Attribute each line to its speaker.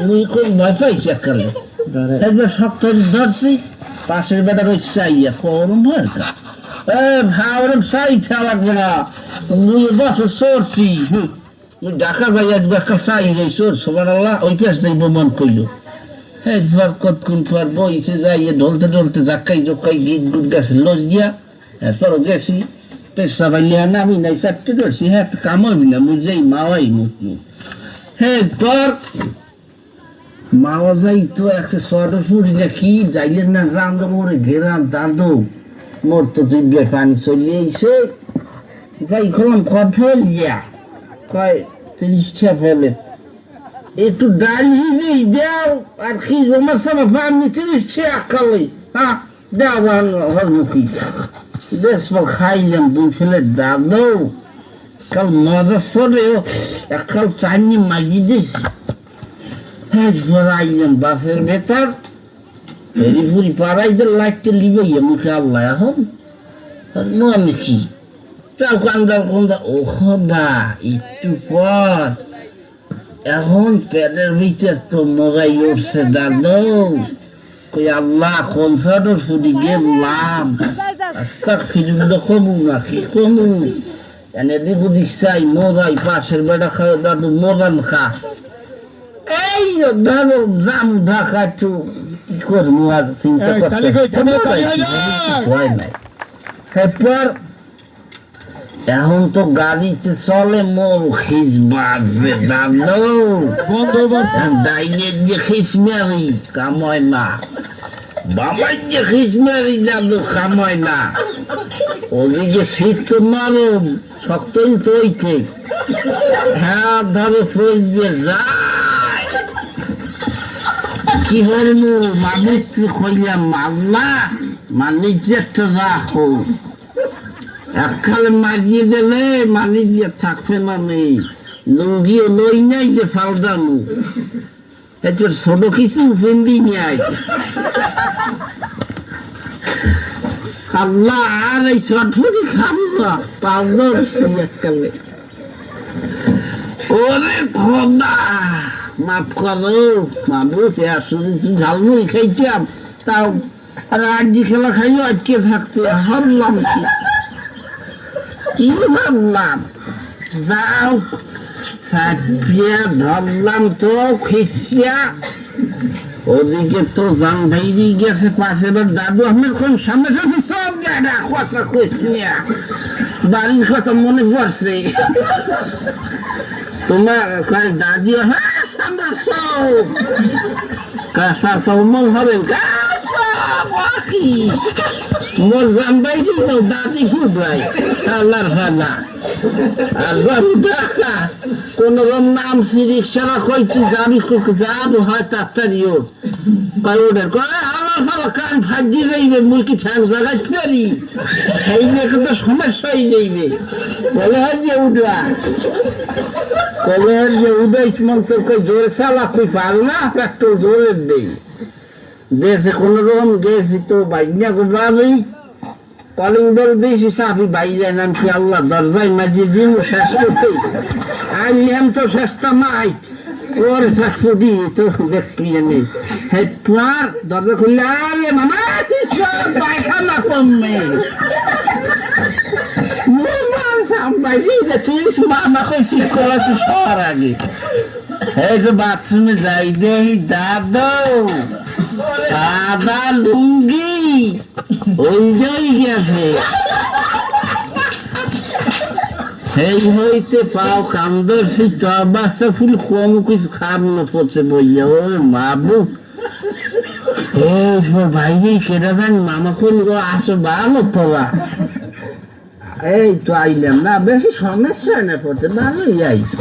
Speaker 1: মুই খুব ভয় পাইছি এককালে একবার সপ্তাহ ধরছি পাশের বেটার ওই চাইয়া করম হয় ভাবলাম চাই থাকবো না মুই বছর চড়ছি মুই ঢাকা যাই একবার একটা চাই রে চোর সবার আল্লাহ ওই পেশ যাইব মন কইল একবার কতক্ষণ পর বইছে যাইয়ে ঢলতে ঢলতে জাক্কাই জক্কাই গীত গুট গেছে লজ দিয়া এরপরও গেছি পেশা বাইলিয়া না আমি নাই চারটে ধরছি হ্যাঁ কামাবি না মুই যাই মাওয়াই মুখ হ্যাঁ পর মাওয়া যাই তো একশো শর্ট ফুরি না কি যাইলেন না রান্ধ মোড়ে ঘেরাম দাদু মোর তো জিভে পানি চলে এসে যাই করলাম কথা লিয়া কয় 30টা ফেলে একটু ডাল হিজি দেও আর কি রোমার সময় পানি 30টা খালি হ্যাঁ দেওয়া মুখী বেশ খাইলাম 2 প্লেট দাদু কাল মজা সরে কাল চাইনি মাগি দিয়েছি হ্যাঁ আইলাম বাসের ভেতর ফেরি পাড়াইতে লাইটটা লিবে মুখে আল্লাহ এখন আমি কি তাও কান্দার কান্দা ও খোদা একটু পর এখন পেটের ভিতর তো মজাই উঠছে দাদু কই আল্লাহ কোন সাইডে শুধু গেলাম আস্তাক ফিরুল্লাহ কমু না কি কমু এনে দিক ওদিক চাই মোরাই পাশের বেড়া খাও দাদু মোরান খা এই ধরো জাম ঢাকা একটু কি করবো আর চিন্তা করতে এরপর এখন তো গাড়িতে চলে মোর খিস বাজে দাদু ডাইনের যে খিস মারি কামায় না বাবার যে খিস মারি দাদু কামায় না ওদিকে শীত তো নরম শক্তই তো ওইতে হ্যাঁ ধরো ফেলছে যায় কি হলো মালিক কইলাম আল্লাহ মালিক যে একটা রাখো একখালে মারিয়ে দিলে মালিক যে থাকবে না নেই লুঙ্গিও লই নাই যে ফালদামু একটু ছোট কিছু ফেন্দি নাই আল্লাহ আর এই চটফটি খাবো না পাউডার এককালে ওরে খোদা মাফ করো মাবুস আসলে ঝালমুড়ি খাইতাম তাও আর আজকে খেলা খাইও আজকে থাকতো হারলাম কি ভাবলাম যাও সাপিয়া ধরলাম তো খিসিয়া ওদিকে তো জান বাইরে গেছে পাশের দাদু আমার কোন সামনে সাথে সব গাড়া কথা কইয়া বাড়ির কথা মনে পড়ছে তোমার দাদি হ্যাঁ সামনে সব কাঁচা সৌমন হবেন মোর জান বাইরে তো দাদি ফুটবাই আল্লাহর ফালা আর যাবি ঢাকা কোন নাম রিক্সারা কইছি যাবি যাবো হয় তাড়াতাড়িও কয় ওদের আল্লাহর ফালা কান ফাঁকি যাইবে মুই কি ঠ্যাং জাগাইতে পারি এই নিয়ে কিন্তু সমস্যা হয়ে যাইবে বলে হয় যে উঠবা কলে যে উদয় মন্ত্র কই জোরে চালা তুই পারো না একটু জোরে দেই দেশে কোন রকম গেছি তো বাইনা গোবাবি কলিং বেল দিয়েছি সাফি বাইরে নাম কি আল্লাহ দরজায় মাঝে দিন শেষ করতে আইলাম তো শেষটা মাইক ওর শেষ ফুটি তো দেখবি নেই হ্যাঁ তোমার দরজা খুললে আরে মামা সব পায়খানা কমবে তুই মামা কইছি কলা তুই সবার আগে এই যে বাথরুমে যাই দেই দাদু সাদা লুঙ্গি ওই যাই গেছে এই হইতে পাও কামদর বাচ্চা ফুল কম কিছু খাব না পচে বইয়া ও মাবু বাইরে কেটা জানি মামা কোন আসো ভালো তোলা এই তো আইলাম না বেশি সমস্যা না পড়তে ভালোই আইস